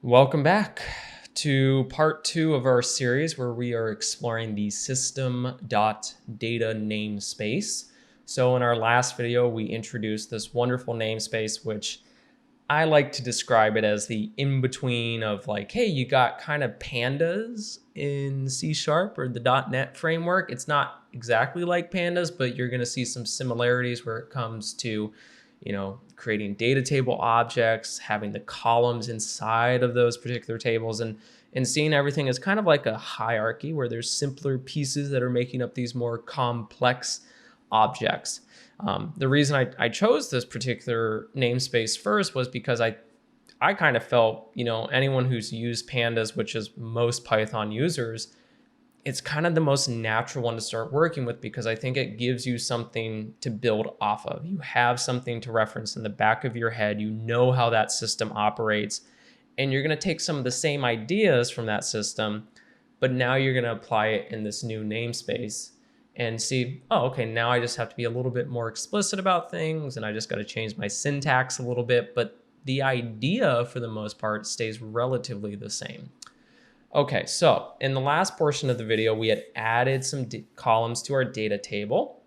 Welcome back to part 2 of our series where we are exploring the System.Data Namespace. So in our last video, we introduced this wonderful namespace, which I like to describe it as the in-between of like, hey, you got kind of pandas in C# or the .NET framework. It's not exactly like pandas, but you're going to see some similarities where it comes to creating data table objects, having the columns inside of those particular tables, and seeing everything as kind of like a hierarchy where there's simpler pieces that are making up these more complex objects. The reason I chose this particular namespace first was because I kind of felt, anyone who's used pandas, which is most Python users, it's kind of the most natural one to start working with because I think it gives you something to build off of. You have something to reference in the back of your head. You know how that system operates, and you're going to take some of the same ideas from that system, but now you're going to apply it in this new namespace and see, oh, okay, now I just have to be a little bit more explicit about things, and I just got to change my syntax a little bit, but the idea for the most part stays relatively the same. Okay, so in the last portion of the video, we had added some columns to our data table.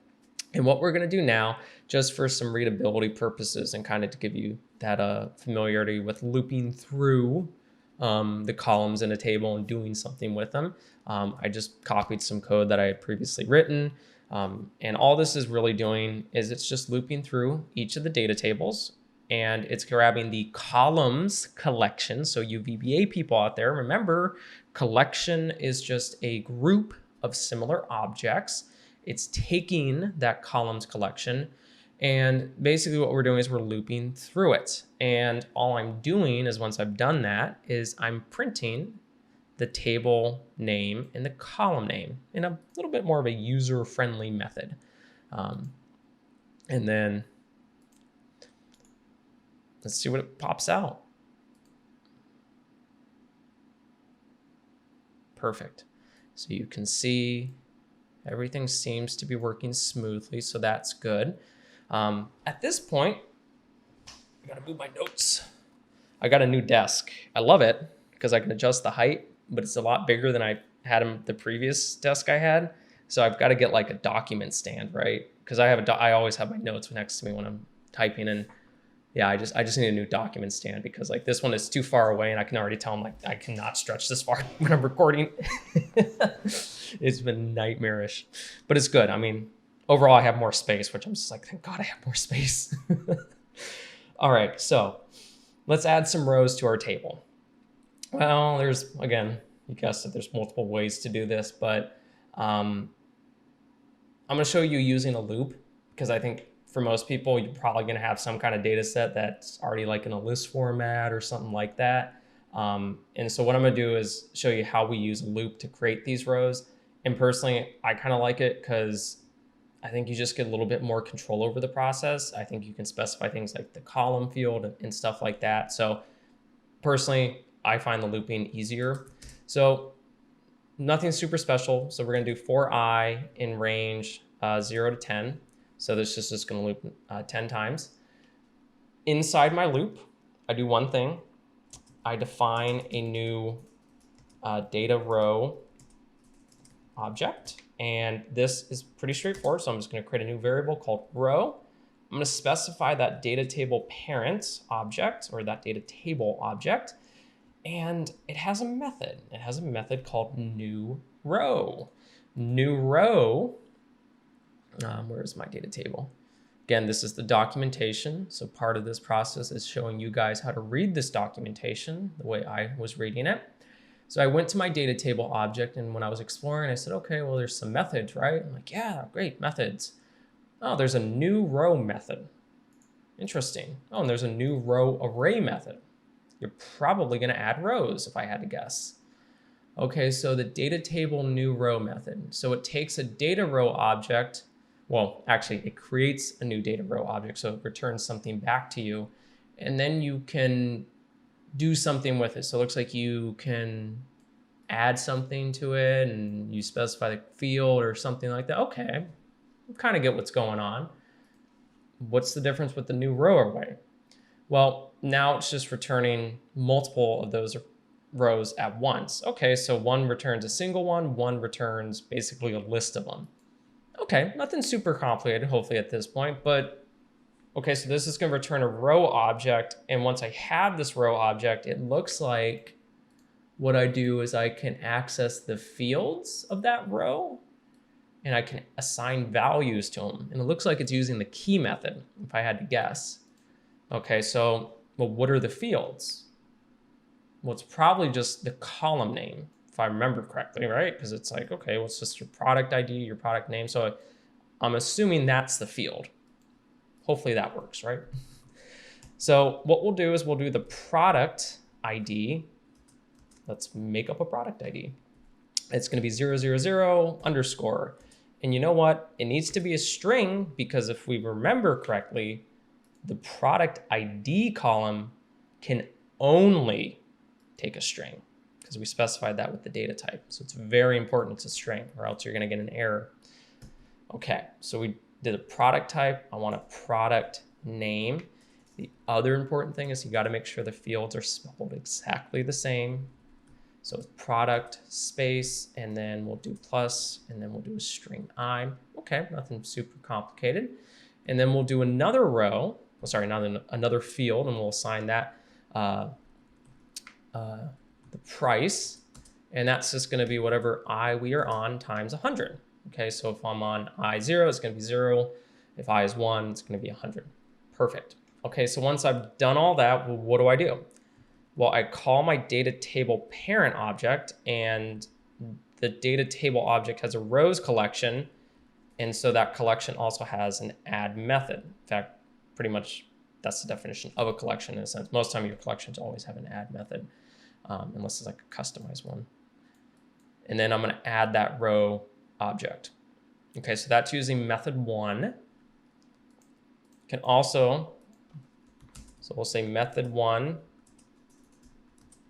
And what we're going to do now, just for some readability purposes and kind of to give you that familiarity with looping through the columns in a table and doing something with them, I just copied some code that I had previously written. And all this is really doing is it's just looping through each of the data tables, and it's grabbing the columns collection. So you VBA people out there, remember, collection is just a group of similar objects. It's taking that columns collection, and basically what we're doing is we're looping through it. And all I'm doing is once I've done that is I'm printing the table name and the column name in a little bit more of a user-friendly method. And then let's see what it pops out. Perfect. So you can see everything seems to be working smoothly, so that's good. At this point, I gotta move my notes. I got a new desk. I love it because I can adjust the height, but it's a lot bigger than I had in the previous desk I had. So I've got to get like a document stand, right? Because I always have my notes next to me when I'm typing, and yeah, I just need a new document stand because like this one is too far away, and I can already tell I'm like, I cannot stretch this far when I'm recording. It's been nightmarish, but it's good. I mean, overall I have more space, which I'm just like, thank God I have more space. All right, so let's add some rows to our table. Well, there's, again, you guessed it, there's multiple ways to do this, but I'm gonna show you using a loop because I think for most people, you're probably going to have some kind of data set that's already like in a list format or something like that. And so what I'm going to do is show you how we use a loop to create these rows. And personally, I kind of like it because I think you just get a little bit more control over the process. I think you can specify things like the column field and stuff like that. So personally, I find the looping easier. So nothing super special. So we're going to do for I in range 0 to 10. So this is just going to loop 10 times. Inside my loop, I do one thing. I define a new data row object. And this is pretty straightforward. So I'm just going to create a new variable called row. I'm going to specify that data table parent object or that data table object. And it has a method. It has a method called new row. New row. Where's my data table? Again, this is the documentation. So part of this process is showing you guys how to read this documentation the way I was reading it. So I went to my data table object, and when I was exploring, I said, okay, well, there's some methods, right? I'm like, yeah, great, methods. Oh, there's a new row method. Interesting. Oh, and there's a new row array method. You're probably going to add rows if I had to guess. Okay, so the data table new row method. So it takes a data row object. Well, actually, it creates a new data row object, so it returns something back to you, and then you can do something with it. So it looks like you can add something to it, and you specify the field or something like that. Okay, I kind of get what's going on. What's the difference with the new row array? Well, now it's just returning multiple of those rows at once. Okay, so one returns a single one returns basically a list of them. Okay, nothing super complicated, hopefully at this point, but okay, so this is going to return a row object, and once I have this row object, it looks like what I do is I can access the fields of that row, and I can assign values to them, and it looks like it's using the key method, if I had to guess. Okay, so, well, what are the fields? Well, it's probably just the column name, if I remember correctly, right? Because it's like, okay, well, it's just your product ID, your product name. So I'm assuming that's the field. Hopefully that works, right? So what we'll do is we'll do the product ID. Let's make up a product ID. It's going to be 000 underscore. And you know what? It needs to be a string because if we remember correctly, the product ID column can only take a string because we specified that with the data type. So it's very important it's a string or else you're going to get an error. Okay, so we did a product type. I want a product name. The other important thing is you got to make sure the fields are spelled exactly the same. So it's product space, and then we'll do plus, and then we'll do a string I. Okay, nothing super complicated. And then we'll do another row, another field, and we'll assign that the price, and that's just going to be whatever I we are on times 100. Okay, so if I'm on I0, it's going to be 0. If I is 1, it's going to be 100. Perfect. Okay, so once I've done all that, well, what do? Well, I call my data table parent object, and the data table object has a rows collection, and so that collection also has an add method. In fact, pretty much that's the definition of a collection in a sense. Most of the time your collections always have an add method, unless it's like a customized one. And then I'm going to add that row object. Okay, so that's using method 1. Can also, so we'll say method 1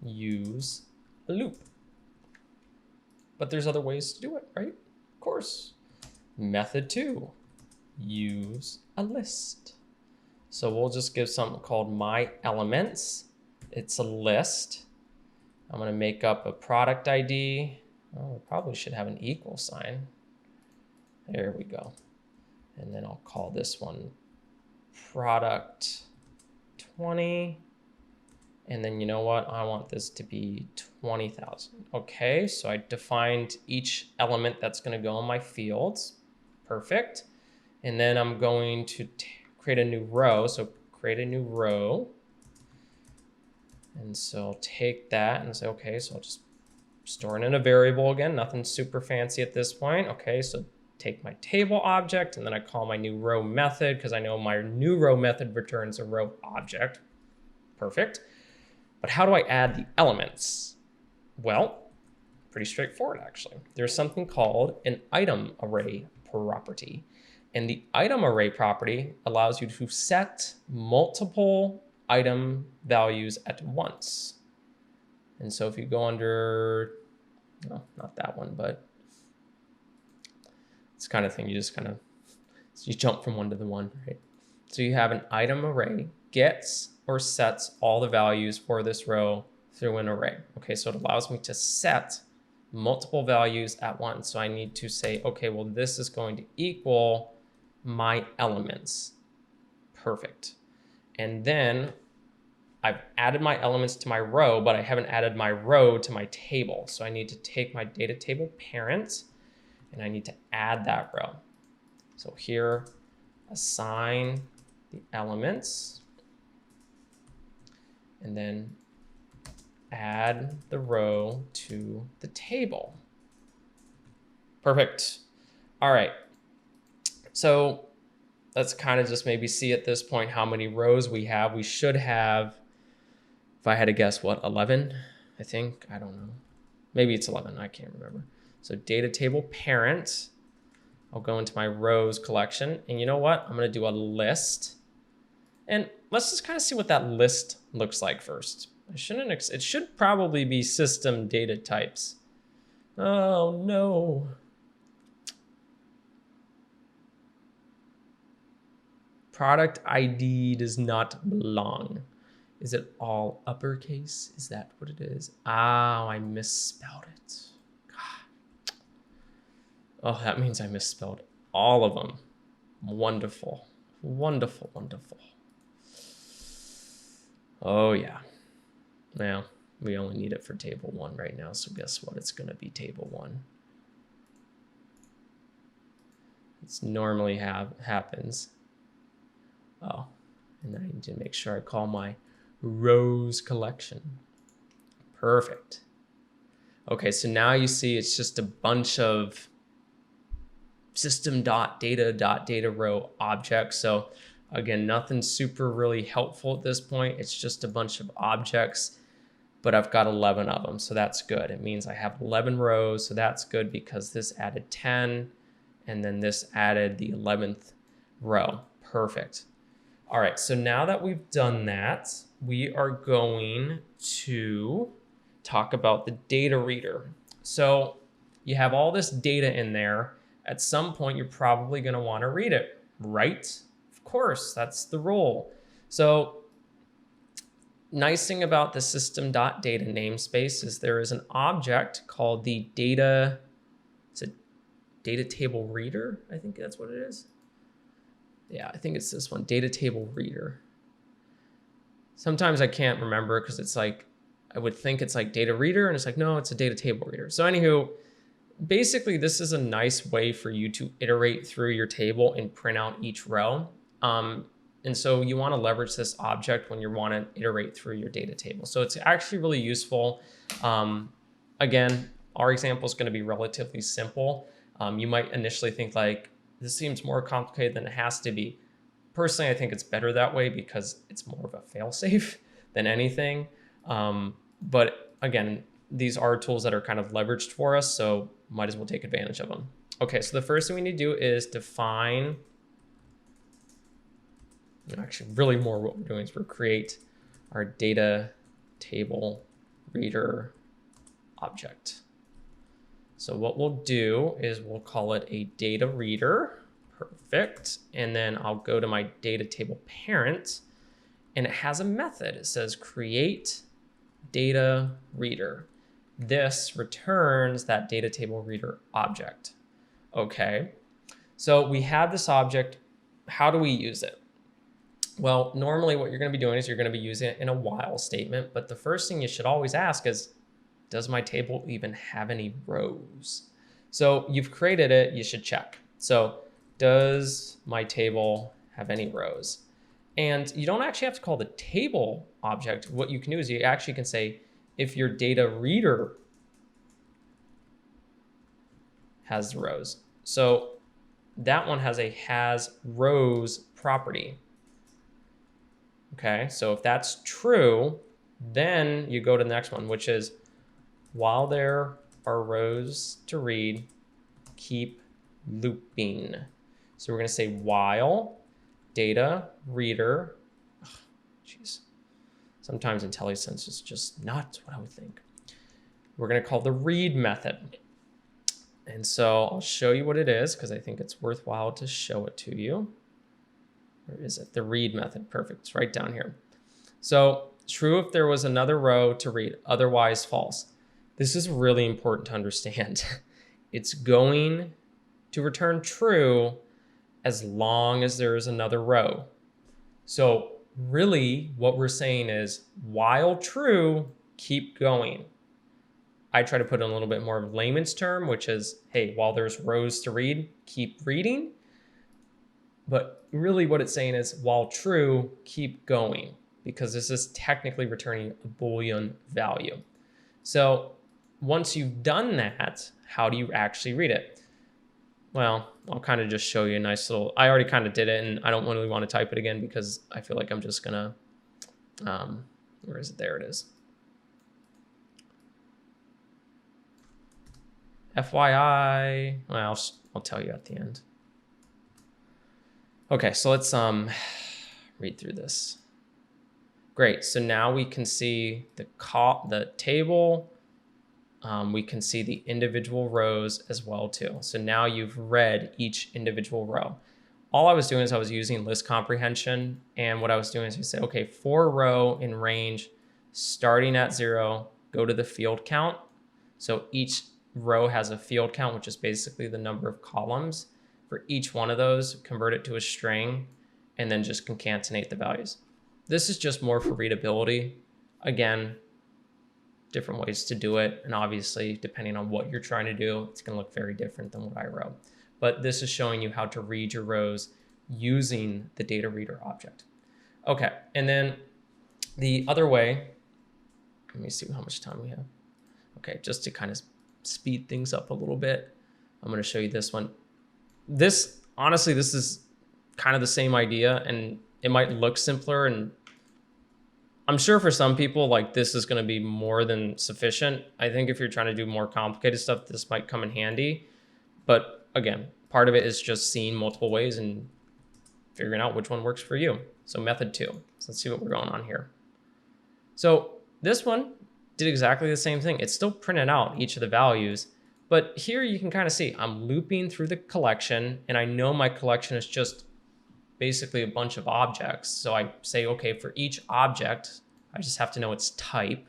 use a loop. But there's other ways to do it, right? Of course. Method 2 use a list. So we'll just give something called my elements. It's a list. I'm going to make up a product ID. Oh, we probably should have an equal sign. There we go. And then I'll call this one product 20. And then you know what? I want this to be 20,000. Okay, so I defined each element that's going to go in my fields. Perfect. And then I'm going to create a new row. So create a new row. And so I'll take that and say, okay, so I'll just store it in a variable again. Nothing super fancy at this point. Okay, so take my table object, and then I call my new row method because I know my new row method returns a row object. Perfect. But how do I add the elements? Well, pretty straightforward, actually. There's something called an item array property. And the item array property allows you to set multiple item values at once. And so if you go under, no, not that one, but it's kind of thing you just you jump from one to the one, right? So you have an item array gets or sets all the values for this row through an array. Okay, so it allows me to set multiple values at once. So I need to say, okay, well, this is going to equal my elements. Perfect. And then I've added my elements to my row, but I haven't added my row to my table. So I need to take my data table parent and I need to add that row. So here, assign the elements and then add the row to the table. Perfect. All right. So let's kind of just maybe see at this point how many rows we have. We should have, if I had to guess, what, 11? I think, I don't know. Maybe it's 11, I can't remember. So data table parent, I'll go into my rows collection. And you know what? I'm going to do a list. And let's just kind of see what that list looks like first. It should probably be system data types. Oh, no. Product ID does not belong. Is it all uppercase? Is that what it is? Oh, I misspelled it. God. Oh, that means I misspelled all of them. Wonderful. Wonderful, wonderful. Oh, yeah. Now, we only need it for table 1 right now, so guess what? It's going to be table 1. It's normally happens. Oh, and I need to make sure I call my rows collection. Perfect. Okay, so now you see it's just a bunch of System.Data row objects. So again, nothing super really helpful at this point. It's just a bunch of objects, but I've got 11 of them, so that's good. It means I have 11 rows, so that's good because this added 10, and then this added the 11th row. Perfect. All right, so now that we've done that, we are going to talk about the data reader. So you have all this data in there. At some point, you're probably going to want to read it, right? Of course, that's the rule. So nice thing about the System.Data namespace is there is an object called the DataTable reader. I think that's what it is. Yeah, I think it's this one, DataTable reader. Sometimes I can't remember because it's like, I would think it's like data reader, and it's like, no, it's a DataTable reader. So anywho, basically this is a nice way for you to iterate through your table and print out each row. And so you want to leverage this object when you want to iterate through your data table. So it's actually really useful. Again, our example is going to be relatively simple. You might initially think like, this seems more complicated than it has to be. Personally, I think it's better that way because it's more of a fail-safe than anything. But again, these are tools that are kind of leveraged for us, so might as well take advantage of them. Okay, so the first thing we need to do is define, actually really more what we're doing is we're create our data table reader object. So what we'll do is we'll call it a data reader. Perfect. And then I'll go to my data table parent, and it has a method. It says create data reader. This returns that data table reader object. Okay. So we have this object. How do we use it? Well, normally what you're going to be doing is you're going to be using it in a while statement. But the first thing you should always ask is, does my table even have any rows? So you've created it, you should check. So does my table have any rows? And you don't actually have to call the table object. What you can do is you actually can say, if your data reader has rows. So that one has a has rows property. Okay, so if that's true, then you go to the next one, which is while there are rows to read, keep looping. So we're going to say while data reader, jeez, sometimes IntelliSense is just not what I would think. We're going to call the read method. And so I'll show you what it is because I think it's worthwhile to show it to you. Where is it? The read method. Perfect. It's right down here. So true if there was another row to read, otherwise false. This is really important to understand. It's going to return true as long as there is another row. So really what we're saying is while true, keep going. I try to put in a little bit more of a layman's term, which is, hey, while there's rows to read, keep reading. But really what it's saying is while true, keep going, because this is technically returning a Boolean value. So once you've done that, how do you actually read it? Well, I'll kind of just show you a nice little, I already kind of did it and I don't really want to type it again because I feel like I'm just gonna, where is it? There it is. FYI, well, I'll tell you at the end. Okay, so let's read through this. Great, so now we can see the table. We can see the individual rows as well too. So now you've read each individual row. all I was doing is I was using list comprehension. And what I was doing is I said, okay, for row in range, starting at 0, go to the field count. So each row has a field count, which is basically the number of columns. For each one of those, convert it to a string, and then just concatenate the values. This is just more for readability. Again, different ways to do it. And obviously, depending on what you're trying to do, it's going to look very different than what I wrote. But this is showing you how to read your rows using the data reader object. Okay, and then the other way, let me see how much time we have. Okay, just to kind of speed things up a little bit, I'm going to show you this one. This, honestly, this is kind of the same idea, and it might look simpler, and I'm sure for some people, like, this is going to be more than sufficient. I think if you're trying to do more complicated stuff, this might come in handy. But again, part of it is just seeing multiple ways and figuring out which one works for you. So method 2. So let's see what we're going on here. So this one did exactly the same thing. It still printed out each of the values, but here you can kind of see I'm looping through the collection, and I know my collection is just basically a bunch of objects. So I say, okay, for each object, I just have to know its type.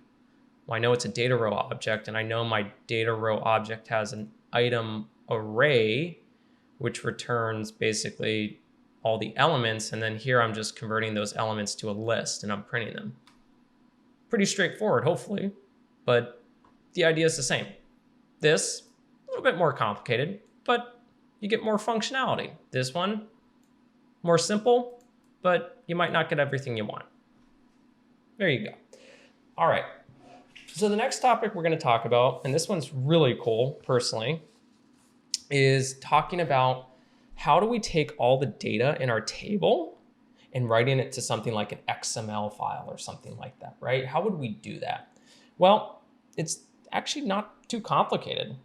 Well, I know it's a data row object, and I know my data row object has an item array, which returns basically all the elements. And then here I'm just converting those elements to a list, and I'm printing them. Pretty straightforward, hopefully, but the idea is the same. This, a little bit more complicated, but you get more functionality. This one, more simple, but you might not get everything you want. There you go. All right. So the next topic we're going to talk about, and this one's really cool personally, is talking about how do we take all the data in our table and writing it to something like an XML file or something like that, right? How would we do that? Well, it's actually not too complicated.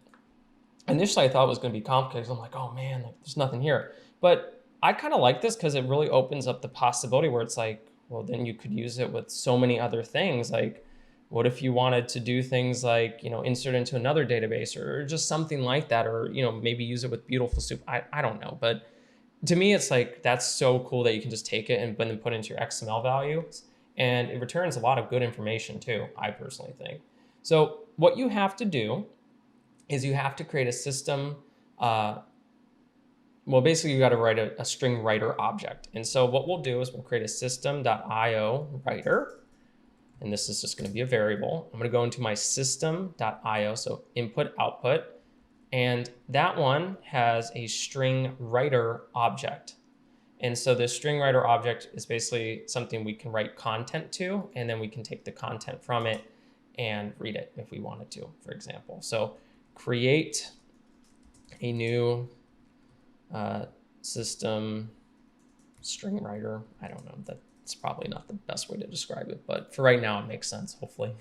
Initially, I thought it was going to be complicated. I'm like, oh man, like, there's nothing here. But I kind of like this because it really opens up the possibility where it's like, well, then you could use it with so many other things. Like, what if you wanted to do things like, insert into another database or just something like that, or, maybe use it with Beautiful Soup. I don't know. But to me, it's like, that's so cool that you can just take it and then put it into your XML values. And it returns a lot of good information too, I personally think. So what you have to do is you have to create a system. Well, basically, you got to write a StringWriter object. And so what we'll do is we'll create a System.io writer. And this is just going to be a variable. I'm going to go into my System.io, so input, output. And that one has a StringWriter object. And so the StringWriter object is basically something we can write content to, and then we can take the content from it and read it if we wanted to, for example. So create a new system StringWriter. I don't know, that's probably not the best way to describe it, but for right now it makes sense, hopefully.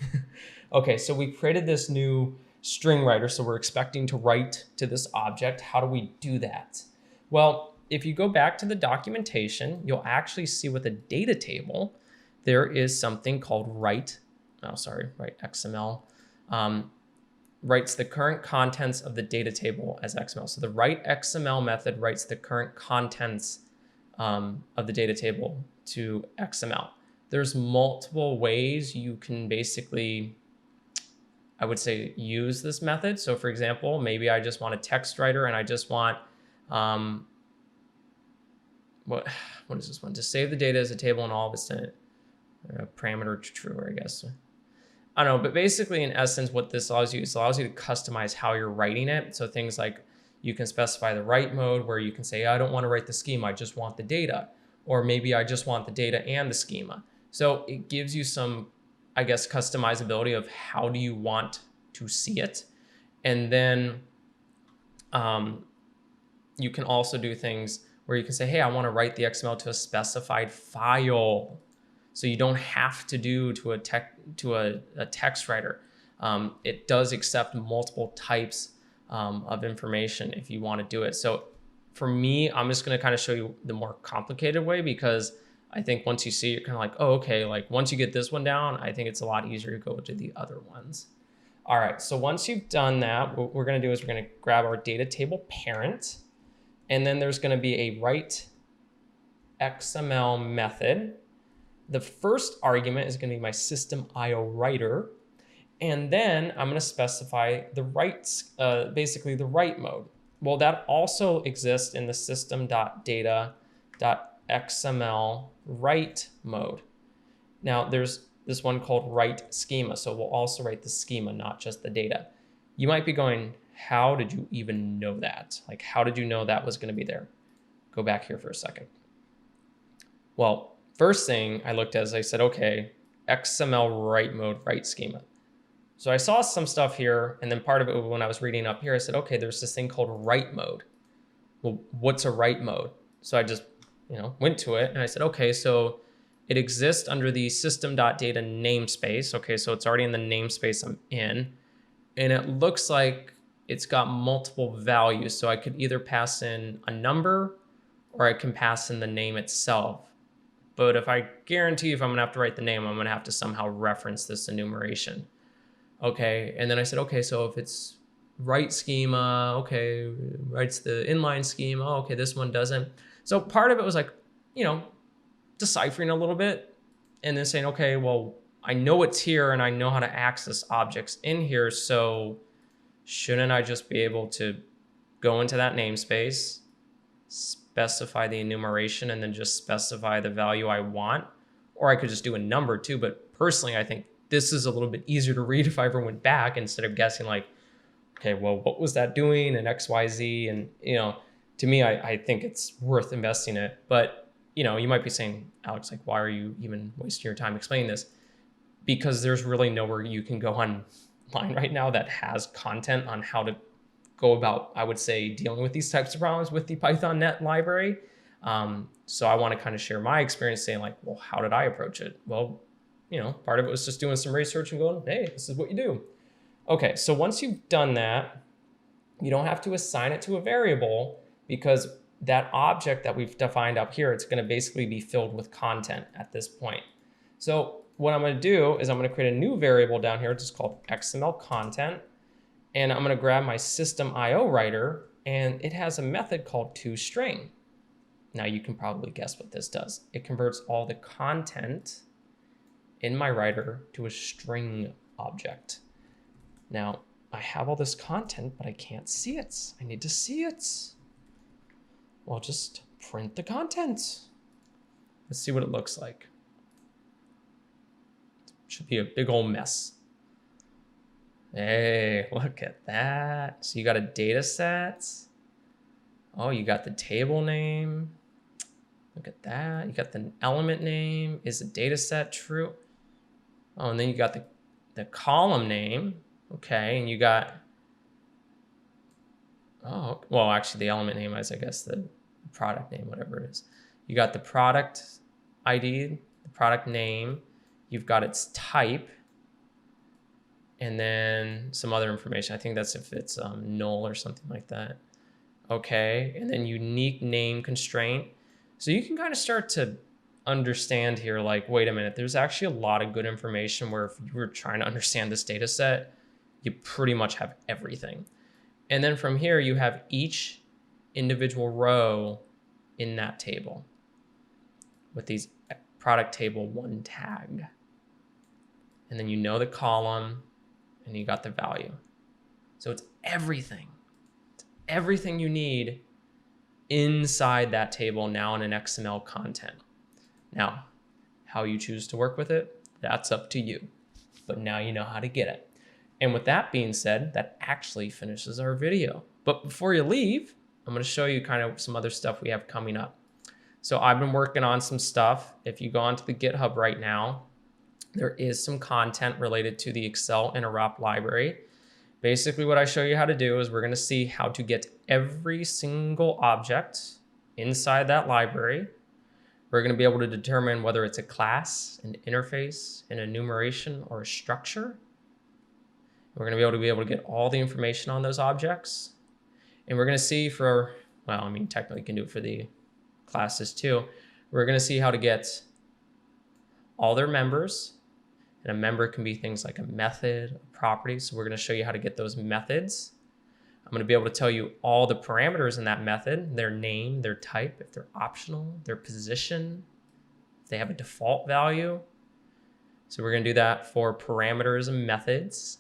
Okay, so we created this new StringWriter, so we're expecting to write to this object. How do we do that? Well, if you go back to the documentation, you'll actually see with a data table, there is something called write XML. Writes the current contents of the data table as XML. So the write XML method writes the current contents of the data table to XML. There's multiple ways you can basically, I would say, use this method. So for example, maybe I just want a text writer and I just want, what is this one? To save the data as a table and all of its parameter true, I guess. I don't know, but basically in essence, what this allows you is allows you to customize how you're writing it. So things like you can specify the write mode where you can say, I don't want to write the schema, I just want the data. Or maybe I just want the data and the schema. So it gives you some, I guess, customizability of how do you want to see it. And then you can also do things where you can say, hey, I want to write the XML to a specified file. So you don't have to do to a text writer. It does accept multiple types of information if you want to do it. So for me, I'm just going to kind of show you the more complicated way, because I think once you see it, you're kind of like, oh, okay, like once you get this one down, I think it's a lot easier to go to the other ones. All right, so once you've done that, what we're going to do is we're going to grab our data table parent, and then there's going to be a write XML method. The first argument is going to be my System.Writer. And then I'm going to specify the basically the write mode. Well, that also exists in the System.Data.XmlWrite mode. Now there's this one called write schema. So we'll also write the schema, not just the data. You might be going, how did you even know that? Like, how did you know that was going to be there? Go back here for a second. Well, first thing I looked at is I said, okay, XML write mode, write schema. So I saw some stuff here, and then part of it when I was reading up here, I said, okay, there's this thing called write mode. Well, what's a write mode? So I just, went to it and I said, okay, so it exists under the System.Data Namespace. Okay, so it's already in the namespace I'm in, and it looks like it's got multiple values. So I could either pass in a number or I can pass in the name itself. But if I guarantee if I'm gonna have to write the name, I'm gonna have to somehow reference this enumeration. Okay, and then I said, okay, so if it's write schema, okay, writes the inline schema, okay, this one doesn't. So part of it was like, deciphering a little bit and then saying, okay, well, I know it's here and I know how to access objects in here, so shouldn't I just be able to go into that namespace, specify the enumeration, and then just specify the value I want? Or I could just do a number too, but personally, I think this is a little bit easier to read if I ever went back instead of guessing like, okay, well, what was that doing and X, Y, Z? And, to me, I think it's worth investing it. But, you might be saying, Alex, like, why are you even wasting your time explaining this? Because there's really nowhere you can go online right now that has content on how to go about, I would say, dealing with these types of problems with the Pythonnet library. So I want to kind of share my experience saying like, well, how did I approach it? Well, part of it was just doing some research and going, hey, this is what you do. Okay, so once you've done that, you don't have to assign it to a variable because that object that we've defined up here, it's going to basically be filled with content at this point. So what I'm going to do is I'm going to create a new variable down here, which is called XML content. And I'm going to grab my System.Writer, and it has a method called toString. Now you can probably guess what this does. It converts all the content in my writer to a string object. Now I have all this content, but I can't see it. I need to see it. Well, just print the content. Let's see what it looks like. Should be a big old mess. Hey, look at that. So you got a data set. Oh, you got the table name. Look at that. You got the element name. Is the data set true? Oh, and then you got the column name. Okay, and you got, oh, well, actually the element name is, I guess, the product name, whatever it is. You got the product ID, the product name. You've got its type, and then some other information. I think that's if it's null or something like that. Okay, and then unique name constraint. So you can kind of start to understand here, like, wait a minute, there's actually a lot of good information where if you were trying to understand this data set, you pretty much have everything. And then from here, you have each individual row in that table with these product table one tag. And then the column and you got the value. So it's everything. It's everything you need inside that table now in an XML content. Now, how you choose to work with it, that's up to you. But now you know how to get it. And with that being said, that actually finishes our video. But before you leave, I'm going to show you kind of some other stuff we have coming up. So I've been working on some stuff. If you go onto the GitHub right now, there is some content related to the Excel interop library. Basically, what I show you how to do is we're going to see how to get every single object inside that library. We're going to be able to determine whether it's a class, an interface, an enumeration, or a structure. We're going to be able to get all the information on those objects. And we're going to see for, well, I mean, technically you can do it for the classes too. We're going to see how to get all their members. And a member can be things like a method, a property. So we're going to show you how to get those methods. I'm going to be able to tell you all the parameters in that method, their name, their type, if they're optional, their position, if they have a default value. So we're going to do that for parameters and methods.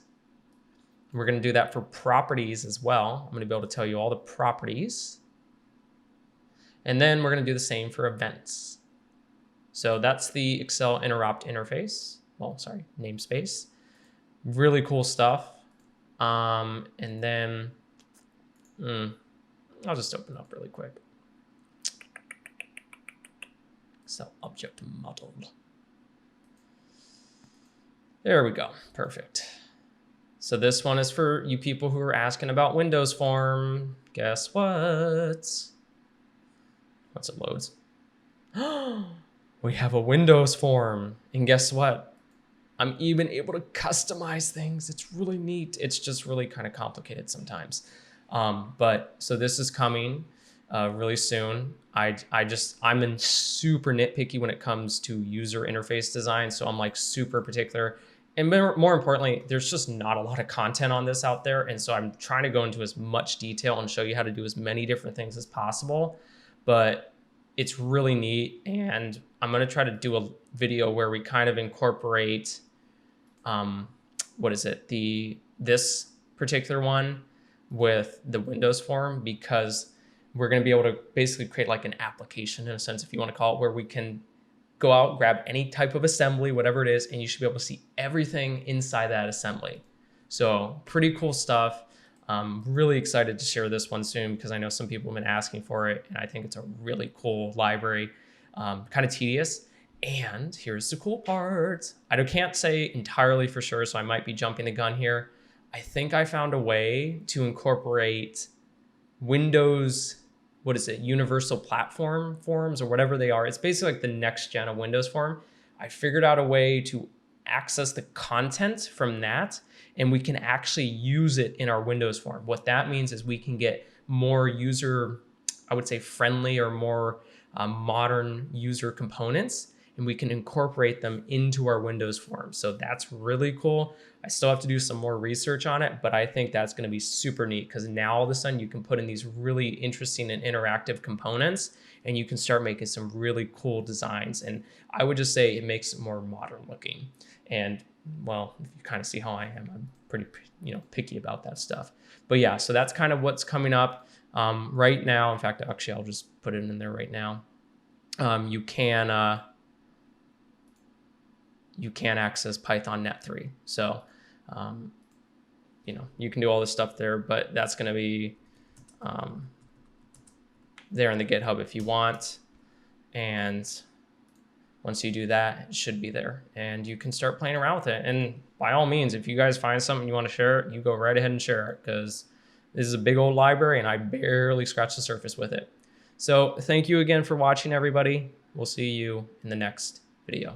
We're going to do that for properties as well. I'm going to be able to tell you all the properties. And then we're going to do the same for events. So that's the Excel interrupt interface. Well, sorry, namespace. Really cool stuff. And then I'll just open up really quick. Excel object model. There we go. Perfect. So this one is for you people who are asking about Windows Form. Guess what? Once it loads. We have a Windows Form. And guess what? I'm even able to customize things. It's really neat. It's just really kind of complicated sometimes. But so this is coming really soon. I'm super nitpicky when it comes to user interface design. So I'm like super particular. And more importantly, there's just not a lot of content on this out there. And so I'm trying to go into as much detail and show you how to do as many different things as possible. But it's really neat. And I'm going to try to do a video where we kind of incorporate, this particular one with the Windows form, because we're going to be able to basically create like an application, in a sense, if you want to call it, where we can go out, grab any type of assembly, whatever it is, and you should be able to see everything inside that assembly. So pretty cool stuff. I'm really excited to share this one soon because I know some people have been asking for it, and I think it's a really cool library, kind of tedious. And here's the cool part. I can't say entirely for sure, so I might be jumping the gun here. I think I found a way to incorporate Windows, universal platform forms or whatever they are. It's basically like the next gen of Windows form. I figured out a way to access the content from that, and we can actually use it in our Windows form. What that means is we can get more user, I would say friendly or more modern user components, and we can incorporate them into our Windows form. So that's really cool. I still have to do some more research on it, but I think that's going to be super neat because now all of a sudden you can put in these really interesting and interactive components, and you can start making some really cool designs. And I would just say it makes it more modern looking. And well, if you kind of see how I am, I'm pretty, picky about that stuff. But yeah, so that's kind of what's coming up right now. In fact, actually, I'll just put it in there right now. You can access Pythonnet 3. So, you can do all this stuff there, but that's going to be there in the GitHub if you want. And once you do that, it should be there and you can start playing around with it. And by all means, if you guys find something you want to share it, you go right ahead and share it, because this is a big old library and I barely scratched the surface with it. So thank you again for watching, everybody. We'll see you in the next video.